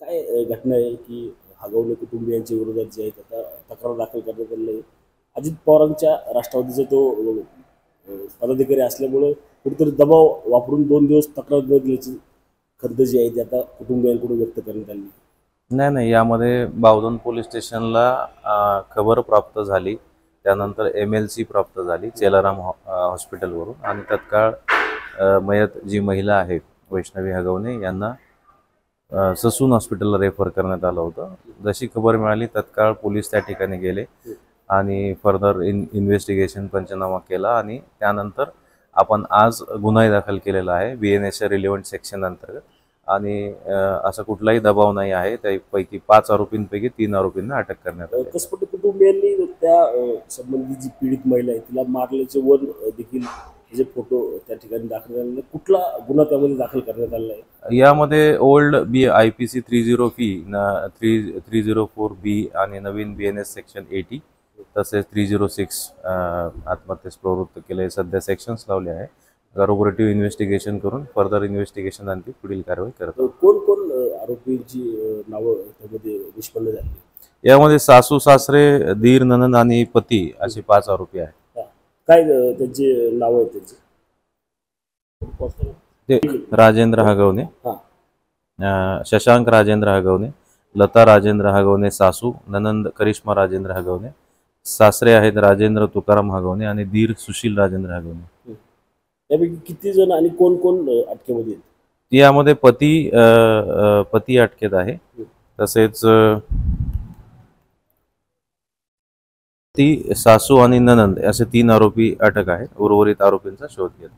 काय घटना आहे की हगवणे कुटुंबियांच्या विरोधात जे आहेत आता तक्रार दाखल करण्यात आलेली आहे. अजित पवारांच्या राष्ट्रवादीचा तो पदाधिकारी असल्यामुळे कुठेतरी दबाव वापरून 2 दिवस तक्रार न दिल्याची खंत जी आहे ती आता कुटुंबियांकडून व्यक्त करण्यात आली. नाही नाही, यामध्ये बावधन पोलीस स्टेशनला खबर प्राप्त झाली, त्यानंतर MLC प्राप्त झाली चेलाराम हॉस्पिटलवरून, आणि तत्काळ मयत जी महिला आहे वैष्णवी हगवणे यांना ससून हॉस्पिटलला रेफर करण्यात आलं होतं. जशी खबर मिळाली तत्काळ पोलीस त्या ठिकाणी गेले आणि फर्दर इन्व्हेस्टिगेशन पंचनामा केला, आणि त्यानंतर आपण आज गुन्हाही दाखल केलेला आहे BNSच्या रिलेव्हंट सेक्शन अंतर्गत. आणि असा कुठलाही दबाव नाही आहे. त्यापैकी 5 आरोपींपैकी 3 आरोपींना अटक करण्यात आली. कसपटे कुटुंबियांनी त्या संबंधित जी पीडित महिला आहे तिला मारल्याचे वन देखील तिचे फोटो त्या ठिकाणी दाखल झालेले. कुठला गुन्हा त्यामध्ये दाखल करण्यात आलेला आहे? यामध्ये ओल्ड IPC 304B आणि नवीन BNS सेक्शन 80 तसेच 306 आत्महत्येस प्रवृत्त केले. सध्या सेक्शन्स लावले आहे. कॉर्पोरेटिव्ह इन्व्हेस्टिगेशन करून फर्दर इन्व्हेस्टिगेशन आणि पुढील कारवाई करतो. कोण कोण आरोपींची नावं त्यामध्ये निष्पन्न झाली? यामध्ये सासू सासरे, दीर ननंद आणि पती असे 5 आरोपी आहेत. काय त्यांची नावं आहेत त्यांची? ते राजेंद्र हगवणे, शशांक राजेंद्र हगवणे, लता राजेंद्र हगवणे सासू, ननंद करिश्मा राजेंद्र हगवणे, सासरे आहेत राजेंद्र तुकाराम हगवणे आणि दीर सुशील राजेंद्र हगवणे. यापैकी किती जण आणि कोण कोण अटकेमध्ये आहेत? यामध्ये पती अटकेत आहे, तसेच ती सासू आणि ननंद असे 3 आरोपी अटक आहेत. उर्वरित आरोपींचा शोध घेत.